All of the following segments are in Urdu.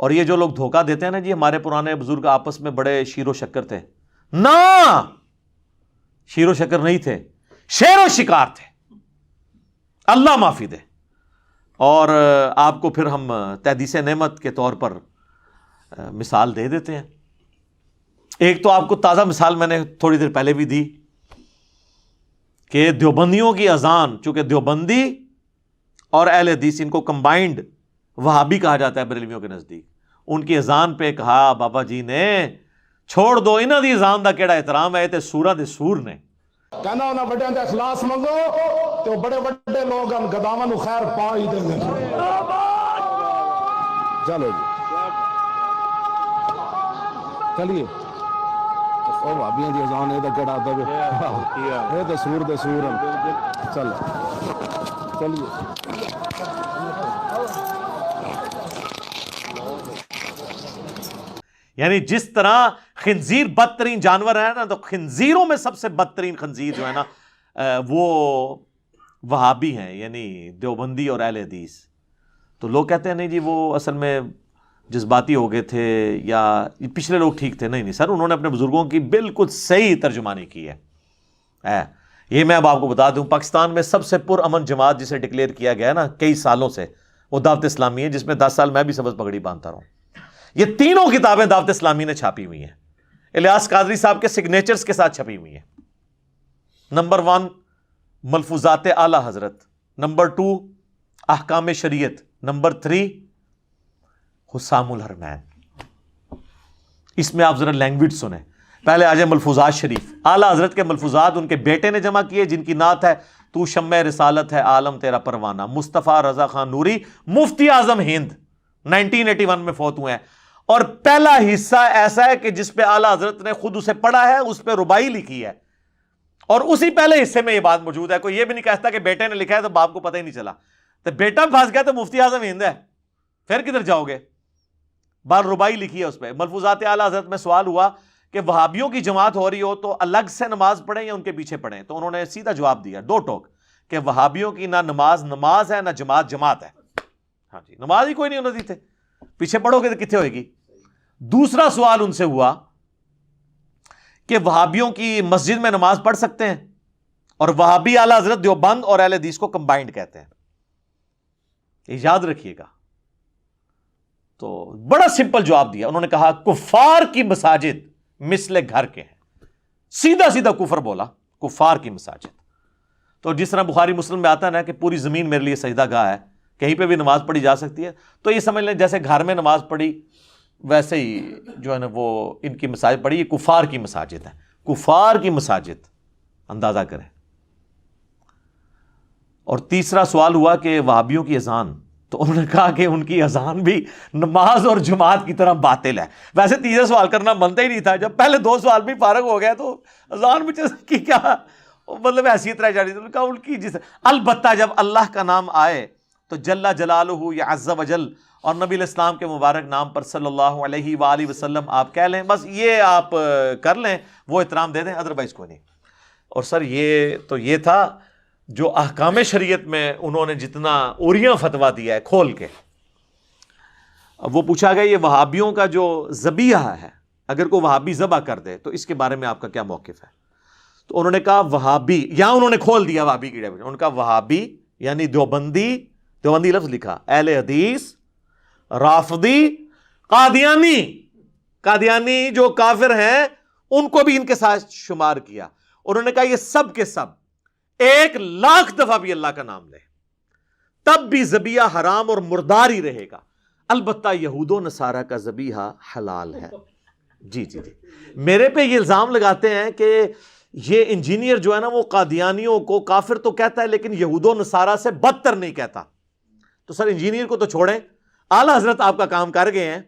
اور یہ جو لوگ دھوکہ دیتے ہیں نا جی ہمارے پرانے بزرگ آپس میں بڑے شیر و شکر تھے، نہ شیر و شکر نہیں تھے، شیر و شکار تھے، اللہ معافی دے۔ اور آپ کو پھر ہم تحدیث نعمت کے طور پر مثال دے دیتے ہیں۔ ایک تو آپ کو تازہ مثال میں نے تھوڑی دیر پہلے بھی دی کہ دیوبندیوں کی اذان، چونکہ دیوبندی اور اہل حدیث ان کو کمبائنڈ وہابی کہا جاتا ہے بریلویوں کے نزدیک، ان کی اذان پہ کہا بابا جی نے چھوڑ دو انہاں دی اذان دا کیڑا احترام ہے، تے سورہ دے سور نے کہنا انہاں بڑیاں دے اخلاص منگو تے بڑے بڑے لوگ ان گداواں نو خیر پا ہی دیں گے۔ چلو جی چلیے، او بھابیاں دی اذان اے تے کیڑا ادب ہے، اے تے سور دے سور ہیں۔ چلو چلیے، یعنی جس طرح خنزیر بدترین جانور ہے نا، تو خنزیروں میں سب سے بدترین خنزیر جو ہے نا وہ وہابی ہیں، یعنی دیوبندی اور اہل حدیث۔ تو لوگ کہتے ہیں نہیں جی وہ اصل میں جذباتی ہو گئے تھے یا پچھلے لوگ ٹھیک تھے۔ نہیں سر، انہوں نے اپنے بزرگوں کی بالکل صحیح ترجمانی کی ہے۔ یہ میں اب آپ کو بتا دوں، پاکستان میں سب سے پرامن جماعت جسے ڈکلیئر کیا گیا ہے نا کئی سالوں سے، وہ دعوت اسلامی ہے، جس میں 10 سال میں بھی سبز پگڑی باندھتا رہا ہوں۔ یہ تینوں کتابیں دعوت اسلامی نے چھاپی ہوئی ہیں، الیاس قادری صاحب کے سگنیچرز کے ساتھ چھپی ہوئی ہیں۔ نمبر 1 ملفوظات اعلی حضرت، نمبر 2 احکام شریعت، نمبر 3 حسام الحرمین۔ اس میں آپ ذرا لینگویج سنیں۔ پہلے آ جائے ملفوظات شریف، اعلی حضرت کے ملفوظات ان کے بیٹے نے جمع کیے، جن کی نعت ہے تو شمع رسالت ہے عالم تیرا پروانہ، مصطفیٰ رضا خان نوری، مفتی اعظم ہند، 1981 میں فوت ہوئے ہیں۔ اور پہلا حصہ ایسا ہے کہ جس پہ اعلی حضرت نے خود اسے پڑھا ہے، اس پہ ربائی لکھی ہے، اور اسی پہلے حصے میں یہ بات موجود ہے۔ کوئی یہ بھی نہیں کہتا کہ بیٹے نے لکھا ہے تو باپ کو پتہ ہی نہیں چلا، تو بیٹا پھنس گیا تو مفتی اعظم ہند ہے، پھر کدھر جاؤ گے؟ بار ربائی لکھی ہے اس پہ۔ ملفوظات اعلی حضرت میں سوال ہوا کہ وہابیوں کی جماعت ہو رہی ہو تو الگ سے نماز پڑھیں یا ان کے پیچھے پڑھیں، تو انہوں نے سیدھا جواب دیا، 2 ٹوک، کہ وہابیوں کی نہ نماز ہے، نہ جماعت ہے۔ ہاں جی، نماز ہی کوئی نہیں انہوں نے تھے، پیچھے پڑھو گے تو کتنے ہوئے گی؟ دوسرا سوال ان سے ہوا کہ وہابیوں کی مسجد میں نماز پڑھ سکتے ہیں، اور وہابی اعلی حضرت دیوبند اور اہل حدیث کو کمبائنڈ کہتے ہیں، یہ یاد رکھیے گا۔ تو بڑا سمپل جواب دیا، انہوں نے کہا کفار کی مساجد مثل گھر کے ہیں، سیدھا کفر بولا، کفار کی مساجد۔ تو جس طرح بخاری مسلم میں آتا ہے نا کہ پوری زمین میرے لیے سجدہ گاہ ہے، کہیں پہ بھی نماز پڑھی جا سکتی ہے، تو یہ سمجھ لیں جیسے گھر میں نماز پڑھی ویسے ہی جو ہے نا وہ ان کی مساجد پڑھی، یہ کفار کی مساجد ہے، کفار کی مساجد، اندازہ کریں۔ اور تیسرا سوال ہوا کہ وہابیوں کی اذان، تو انہوں نے کہا کہ ان کی اذان بھی نماز اور جماعت کی طرح باطل ہے۔ ویسے تیسرا سوال کرنا بنتا ہی نہیں تھا، جب پہلے 2 سوال بھی فارغ ہو گیا تو اذان بھی کی کیا مطلب حیثیت رہ جاتی تھی۔ ان کی البتہ جب اللہ کا نام آئے تو جل جلالہ یا عز وجل اور نبی الاسلام کے مبارک نام پر صلی اللہ علیہ وآلہ وسلم آپ کہہ لیں، بس یہ آپ کر لیں، وہ احترام دے دیں، ادروائز کوئی نہیں۔ اور سر یہ تھا جو احکام شریعت میں انہوں نے جتنا اوریاں فتویٰ دیا ہے کھول کے۔ اب وہ پوچھا گیا یہ وہابیوں کا جو ذبیحہ ہے، اگر کوئی وہابی ذبح کر دے تو اس کے بارے میں آپ کا کیا موقف ہے؟ تو انہوں نے کہا وہابی، یہاں انہوں نے کھول دیا وہابی کی ڈیفینیشن، انہوں نے کہا وہابی یعنی دیوبندی لفظ لکھا، اہل حدیث، رافضی، قادیانی جو کافر ہیں ان کو بھی ان کے ساتھ شمار کیا۔ انہوں نے کہا یہ سب کے سب 1,00,000 دفعہ بھی اللہ کا نام لے تب بھی ذبیحہ حرام اور مردار ہی رہے گا، البتہ یہود و نصارہ کا ذبیحہ حلال ہے۔ جی میرے پہ یہ الزام لگاتے ہیں کہ یہ انجینئر جو ہے نا وہ قادیانیوں کو کافر تو کہتا ہے لیکن یہود و نصارہ سے بدتر نہیں کہتا۔ تو سر انجینئر کو تو چھوڑیں، اعلیٰ حضرت آپ کا کام کر گئے ہیں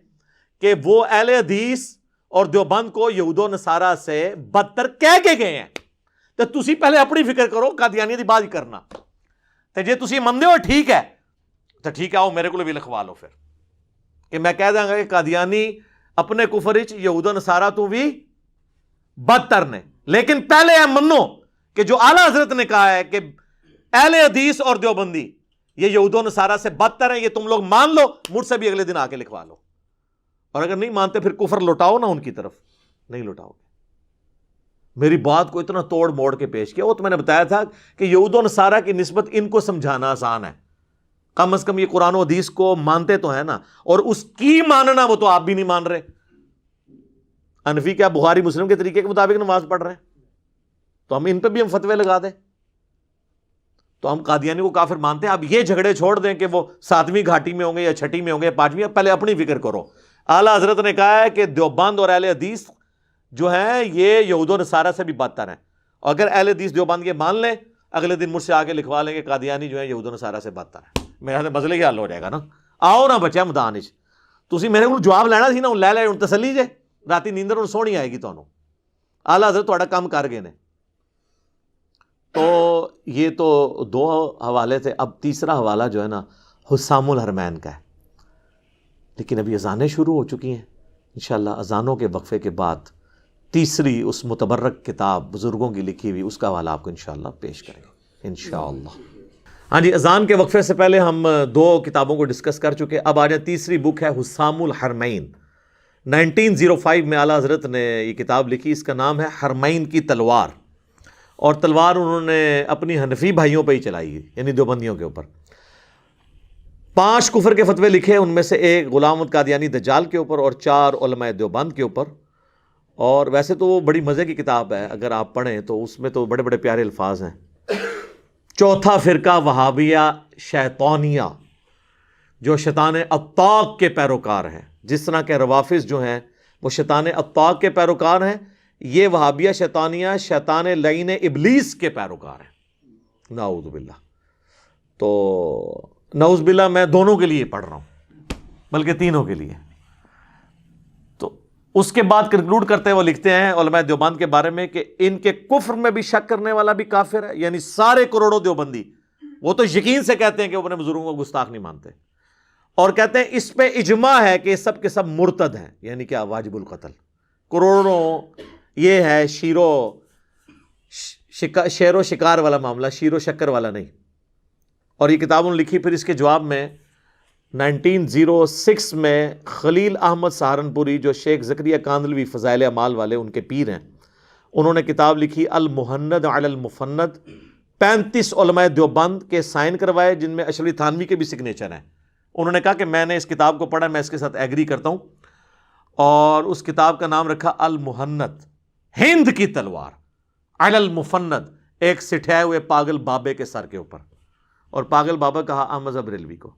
کہ وہ اہل حدیث اور دیوبند کو یہود و نصارہ سے بدتر کہہ کے گئے ہیں۔ تو تسی پہلے اپنی فکر کرو، قادیانی دی بات کرنا تو جے تسی مندے ہو ٹھیک ہے تو ٹھیک ہے، آؤ میرے کو بھی لکھوا لو پھر کہ میں کہہ دوں گا کہ قادیانی اپنے کفر وچ یہود و نصارہ تو بھی بدتر نے، لیکن پہلے منو کہ جو اعلیٰ حضرت نے کہا ہے کہ اہل حدیث اور دیوبندی یہ یہود و نصارہ سے بدتر ہیں، یہ تم لوگ مان لو، مجھ سے بھی اگلے دن آ کے لکھوا لو۔ اور اگر نہیں مانتے پھر کفر لوٹاؤ نا ان کی طرف، نہیں لوٹاؤ گے۔ میری بات کو اتنا توڑ موڑ کے پیش کیا، وہ تو میں نے بتایا تھا کہ یہود و نصارہ کی نسبت ان کو سمجھانا آسان ہے، کم از کم یہ قرآن و حدیث کو مانتے تو ہیں نا، اور اس کی ماننا وہ تو آپ بھی نہیں مان رہے۔ حنفی کیا بخاری مسلم کے طریقے کے مطابق نماز پڑھ رہے ہیں، تو ہم ان پہ بھی ہم فتوے لگا دیں؟ تو ہم قادیانی کو کافر مانتے ہیں۔ اب یہ جھگڑے چھوڑ دیں کہ وہ 7ویں گھاٹی میں ہوں گے یا 6ٹی میں ہوں گے یا 5ویں، پہلے اپنی فکر کرو۔ اعلیٰ حضرت نے کہا ہے کہ دیوبند اور اہل حدیث جو ہیں یہ یہود و نصارہ سے بھی بدتر ہیں، اور اگر اہل حدیث دیوبند یہ مان لیں، اگلے دن مجھ سے آ کے لکھوا لیں کہ قادیانی جو ہے یہود و نصارہ سے بدتر ہے، میرا مسئلہ ہی حل ہو جائے گا نا۔ آؤ نا بچہ میدان وچ، تسی میرے کو جواب لینا سی نا، لے لے، تسلی جے، راتی نیندر ہن سونی آئے گی تانوں۔ اعلیٰ حضرت تہاڈا کام کر گئے نے۔ تو یہ تو 2 حوالے تھے، اب تیسرا حوالہ جو ہے نا حسام الحرمین کا ہے، لیکن ابھی اذانیں شروع ہو چکی ہیں، انشاءاللہ اذانوں کے وقفے کے بعد تیسری اس متبرک کتاب بزرگوں کی لکھی ہوئی اس کا حوالہ آپ کو انشاءاللہ پیش کریں گے انشاءاللہ۔ ہاں جی، اذان کے وقفے سے پہلے ہم 2 کتابوں کو ڈسکس کر چکے، اب آ جائیں تیسری بک ہے حسام الحرمین۔ 1905 میں اعلیٰ حضرت نے یہ کتاب لکھی، اس کا نام ہے حرمین کی تلوار، اور تلوار انہوں نے اپنی حنفی بھائیوں پہ ہی چلائی، یعنی دیوبندیوں کے اوپر۔ 5 کفر کے فتوے لکھے، ان میں سے 1 غلام احمد قادیانی دجال کے اوپر اور 4 علماء دیوبند کے اوپر۔ اور ویسے تو وہ بڑی مزے کی کتاب ہے، اگر آپ پڑھیں تو اس میں تو بڑے بڑے پیارے الفاظ ہیں۔ 4تھا فرقہ وہابیہ شیطانیہ، جو شیطان اطاق کے پیروکار ہیں، جس طرح کے روافظ جو ہیں وہ شیطان اطاق کے پیروکار ہیں، یہ وہابیہ شیطانیہ شیطان لعین ابلیس کے پیروکار ہیں، نعوذ باللہ۔ تو نعوذ باللہ میں دونوں کے لیے پڑھ رہا ہوں، بلکہ تینوں کے لیے۔ تو اس کے بعد کنکلوڈ کرتے ہیں، وہ لکھتے ہیں علماء دیوبند کے بارے میں کہ ان کے کفر میں بھی شک کرنے والا بھی کافر ہے، یعنی سارے کروڑوں دیوبندی وہ تو یقین سے کہتے ہیں کہ وہ اپنے بزرگوں کو گستاخ نہیں مانتے، اور کہتے ہیں اس پہ اجماع ہے کہ سب کے سب مرتد ہیں، یعنی کیا واجب القتل۔ کروڑوں یہ ہے شیر و شکار والا معاملہ، شیر و شکر والا نہیں۔ اور یہ کتاب انہوں نے لکھی، پھر اس کے جواب میں 1906 میں خلیل احمد سہارنپوری، جو شیخ زکریا کاندلوی فضائل اعمال والے ان کے پیر ہیں، انہوں نے کتاب لکھی المحند علی المفند۔ 35 علماء دیوبند کے سائن کروائے، جن میں اشرف تھانوی کے بھی سگنیچر ہیں۔ انہوں نے کہا کہ میں نے اس کتاب کو پڑھا، میں اس کے ساتھ ایگری کرتا ہوں، اور اس کتاب کا نام رکھا المحند، ہند کی تلوار، علی المفند، ایک سٹھائے ہوئے پاگل بابے کے سر کے اوپر، اور پاگل بابا کہا احمد بریلوی کو۔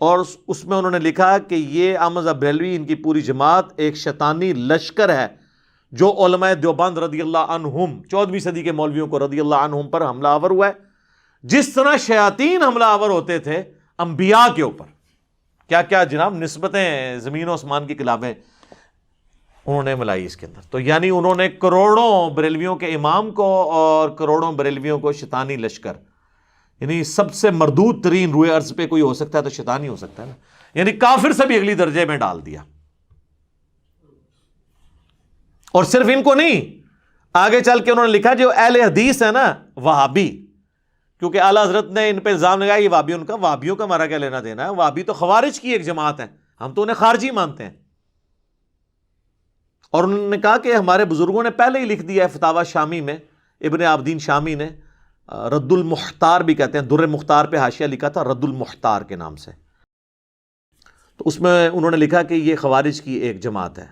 اور اس میں انہوں نے لکھا کہ یہ احمد بریلوی، ان کی پوری جماعت ایک شیطانی لشکر ہے جو علماء دیوبند رضی اللہ عنہم، 14ویں صدی کے مولویوں کو رضی اللہ عنہم پر حملہ آور ہوا ہے، جس طرح شیاطین حملہ آور ہوتے تھے انبیاء کے اوپر۔ کیا کیا جناب نسبتیں زمین و آسمان کی کتابیں انہوں نے ملائی اس کے اندر۔ تو یعنی انہوں نے کروڑوں بریلویوں کے امام کو اور کروڑوں بریلویوں کو شیطانی لشکر، یعنی سب سے مردود ترین روئے ارض پہ کوئی ہو سکتا ہے تو شیطانی ہو سکتا ہے نا، یعنی کافر سے بھی اگلی درجے میں ڈال دیا۔ اور صرف ان کو نہیں، آگے چل کے انہوں نے لکھا جو اہل حدیث ہے نا وہابی، کیونکہ اعلیٰ حضرت نے ان پہ الزام لگایا یہ وہابی، ان کا وہابیوں کا ہمارا کیا لینا دینا ہے، وہابی تو خوارج کی ایک جماعت ہے، ہم تو انہیں خارجی مانتے ہیں۔ اور انہوں نے کہا کہ ہمارے بزرگوں نے پہلے ہی لکھ دیا ہے، فتاوی شامی میں ابن عابدین شامی نے رد المختار بھی کہتے ہیں، در مختار پہ حاشیہ لکھا تھا رد المختار کے نام سے، تو اس میں انہوں نے لکھا کہ یہ خوارج کی ایک جماعت ہے۔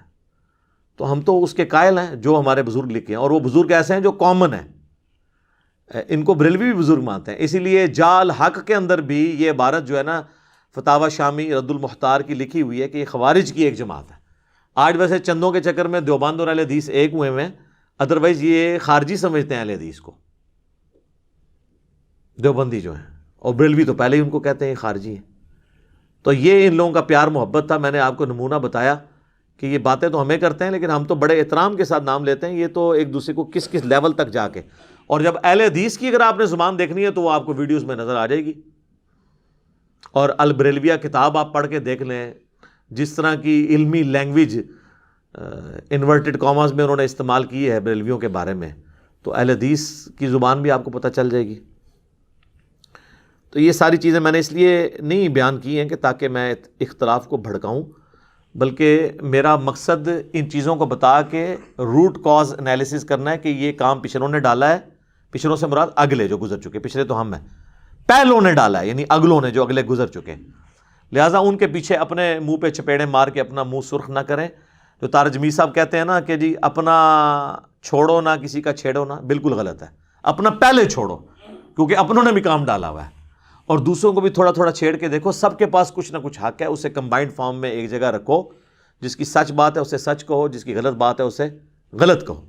تو ہم تو اس کے قائل ہیں جو ہمارے بزرگ لکھے ہیں، اور وہ بزرگ ایسے ہیں جو کامن ہیں، ان کو بریلوی بھی بزرگ مانتے ہیں۔ اسی لیے جال حق کے اندر بھی یہ عبارت جو ہے نا فتاوی شامی رد المختار کی لکھی ہوئی ہے کہ یہ خوارج کی ایک جماعت ہے۔ آج ویسے چندوں کے چکر میں دیوبند اور اہل حدیث ایک ہوئے ہیں، ادروائز یہ خارجی سمجھتے ہیں اہل حدیث کو، دیوبندی جو ہیں، اور بریلوی تو پہلے ہی ان کو کہتے ہیں خارجی ہیں۔ تو یہ ان لوگوں کا پیار محبت تھا۔ میں نے آپ کو نمونہ بتایا کہ یہ باتیں تو ہمیں کرتے ہیں، لیکن ہم تو بڑے احترام کے ساتھ نام لیتے ہیں، یہ تو ایک دوسرے کو کس کس لیول تک جا کے۔ اور جب اہل حدیث کی اگر آپ نے زبان دیکھنی ہے تو وہ آپ کو ویڈیوز میں نظر آ جائے گی، اور البریلویہ کتاب آپ پڑھ کے دیکھ لیں، جس طرح کی علمی لینگویج انورٹڈ کاماز میں انہوں نے استعمال کی ہے بریلویوں کے بارے میں، تو اہل حدیث کی زبان بھی آپ کو پتہ چل جائے گی۔ تو یہ ساری چیزیں میں نے اس لیے نہیں بیان کی ہیں کہ تاکہ میں اختلاف کو بھڑکاؤں، بلکہ میرا مقصد ان چیزوں کو بتا کے روٹ کاز انالیسس کرنا ہے کہ یہ کام پچھلوں نے ڈالا ہے. پچھلوں سے مراد اگلے جو گزر چکے, پچھلے تو ہم ہیں, پہلوں نے ڈالا ہے یعنی اگلوں نے جو اگلے گزر چکے. لہٰذا ان کے پیچھے اپنے منہ پہ چپیڑے مار کے اپنا منہ سرخ نہ کریں. جو طارق جمیل صاحب کہتے ہیں نا کہ جی اپنا چھوڑو نہ کسی کا چھیڑو نہ, بالکل غلط ہے. اپنا پہلے چھوڑو, کیونکہ اپنوں نے بھی کام ڈالا ہوا ہے, اور دوسروں کو بھی تھوڑا تھوڑا چھیڑ کے دیکھو. سب کے پاس کچھ نہ کچھ حق ہے, اسے کمبائنڈ فارم میں ایک جگہ رکھو. جس کی سچ بات ہے اسے سچ کہو, جس کی غلط بات ہے اسے غلط کہو,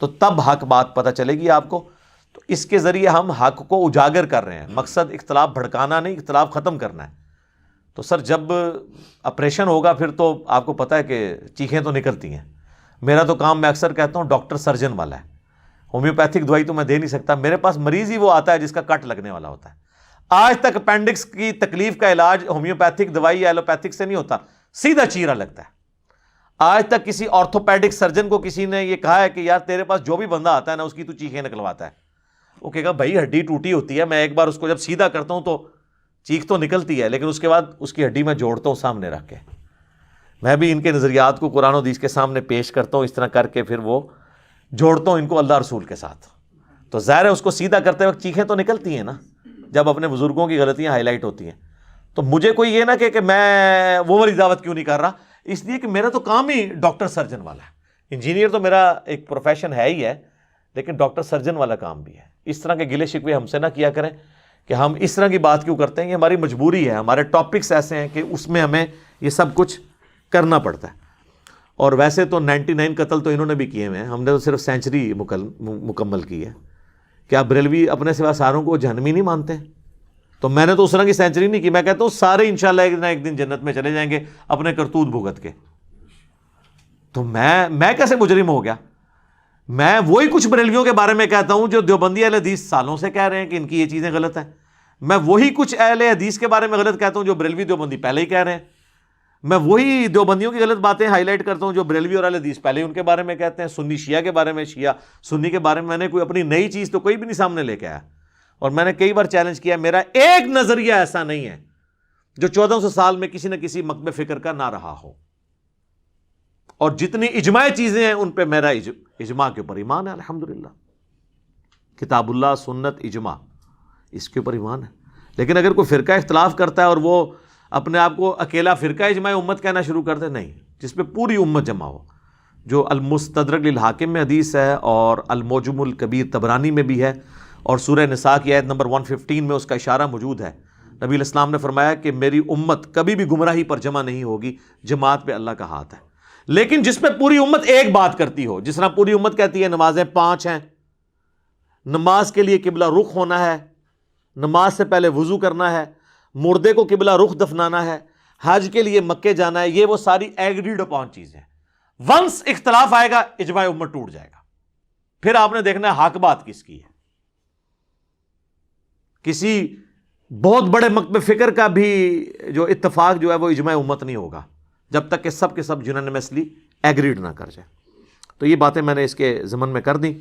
تو تب حق بات پتہ چلے گی آپ کو. تو اس کے ذریعے ہم حق کو اجاگر کر رہے ہیں. مقصد اختلاف بھڑکانا نہیں, اختلاف ختم کرنا ہے. تو سر جب آپریشن ہوگا پھر تو آپ کو پتہ ہے کہ چیخیں تو نکلتی ہیں. میرا تو کام میں اکثر کہتا ہوں ڈاکٹر سرجن والا ہے. ہومیوپیتھک دوائی تو میں دے نہیں سکتا, میرے پاس مریض ہی وہ آتا ہے جس کا کٹ لگنے والا ہوتا ہے. آج تک اپینڈکس کی تکلیف کا علاج ہومیوپیتھک دوائی یا ایلوپیتھک سے نہیں ہوتا, سیدھا چیرا لگتا ہے. آج تک کسی آرتھوپیڈک سرجن کو کسی نے یہ کہا ہے کہ یار تیرے پاس جو بھی بندہ آتا ہے نا اس کی تو چیخیں نکلواتا ہے, وہ کہے گا بھائی ہڈی ٹوٹی ہوتی ہے, میں ایک بار اس کو جب سیدھا کرتا ہوں تو چیخ تو نکلتی ہے, لیکن اس کے بعد اس کی ہڈی میں جوڑتا ہوں سامنے رکھ کے. میں بھی ان کے نظریات کو قرآن و حدیث کے سامنے پیش کرتا ہوں, اس طرح کر کے پھر وہ جوڑتا ہوں ان کو اللہ رسول کے ساتھ. تو ظاہر ہے اس کو سیدھا کرتے وقت چیخیں تو نکلتی ہیں نا, جب اپنے بزرگوں کی غلطیاں ہائی لائٹ ہوتی ہیں. تو مجھے کوئی یہ نہ کہ میں وہ والی دعوت کیوں نہیں کر رہا, اس لیے کہ میرا تو کام ہی ڈاکٹر سرجن والا ہے. انجینئر تو میرا ایک پروفیشن ہے ہی ہے, لیکن ڈاکٹر سرجن والا کام بھی ہے. اس طرح کے گلے شکوے ہم سے نہ کیا کریں کہ ہم اس طرح کی بات کیوں کرتے ہیں. یہ ہماری مجبوری ہے, ہمارے ٹاپکس ایسے ہیں کہ اس میں ہمیں یہ سب کچھ کرنا پڑتا ہے. اور ویسے تو 99 قتل تو انہوں نے بھی کیے ہوئے ہیں, ہم نے تو صرف سینچری مکمل کی ہے. کیا بریلوی اپنے سوا ساروں کو جہنمی نہیں مانتے ہیں؟ تو میں نے تو اس طرح کی سینچری نہیں کی. میں کہتا ہوں سارے انشاءاللہ ایک نہ ایک دن جنت میں چلے جائیں گے اپنے کرتوت بھگت کے. تو میں کیسے مجرم ہو گیا؟ میں وہی کچھ بریلویوں کے بارے میں کہتا ہوں جو دیوبندی اہل حدیث سالوں سے کہہ رہے ہیں کہ ان کی یہ چیزیں غلط ہیں. میں وہی کچھ اہل حدیث کے بارے میں غلط کہتا ہوں جو بریلوی دیوبندی پہلے ہی کہہ رہے ہیں. میں وہی دیوبندیوں کی غلط باتیں ہائی لائٹ کرتا ہوں جو بریلوی اور اہل حدیث پہلے ہی ان کے بارے میں کہتے ہیں. سنی شیعہ کے بارے میں, شیعہ سنی کے بارے میں نے کوئی اپنی نئی چیز تو کوئی بھی نہیں سامنے لے کے آیا. اور میں نے کئی بار چیلنج کیا, میرا ایک نظریہ ایسا نہیں ہے جو 1400 سال میں کسی نہ کسی مکتب فکر کا نہ رہا ہو. اور جتنی اجماعی چیزیں ہیں ان پہ میرا اجماع کے اوپر ایمان ہے الحمدللہ. کتاب اللہ, سنت, اجماع, اس کے اوپر ایمان ہے. لیکن اگر کوئی فرقہ اختلاف کرتا ہے اور وہ اپنے آپ کو اکیلا فرقہ اجماع امت کہنا شروع کر دے, نہیں, جس پہ پوری امت جمع ہو. جو المستدرک للحاکم میں حدیث ہے اور الموجم الکبیر طبرانی میں بھی ہے, اور سورہ نساء کی آیت نمبر 115 میں اس کا اشارہ موجود ہے. نبی علیہ السلام نے فرمایا کہ میری امت کبھی بھی گمراہی پر جمع نہیں ہوگی, جماعت پہ اللہ کا ہاتھ ہے. لیکن جس پہ پوری امت ایک بات کرتی ہو, جس طرح پوری امت کہتی ہے نمازیں 5 ہیں, نماز کے لیے قبلہ رخ ہونا ہے, نماز سے پہلے وضو کرنا ہے, مردے کو قبلہ رخ دفنانا ہے, حج کے لیے مکے جانا ہے, یہ وہ ساری ایگریڈ اپون چیزیں. ونس اختلاف آئے گا اجماع امت ٹوٹ جائے گا. پھر آپ نے دیکھنا ہے حق بات کس کی ہے. کسی بہت بڑے مکتب فکر کا بھی جو اتفاق جو ہے وہ اجماع امت نہیں ہوگا جب تک کہ سب کے سب یونانیمسلی ایگریڈ نہ کر جائے. تو یہ باتیں میں نے اس کے ضمن میں کر دیں.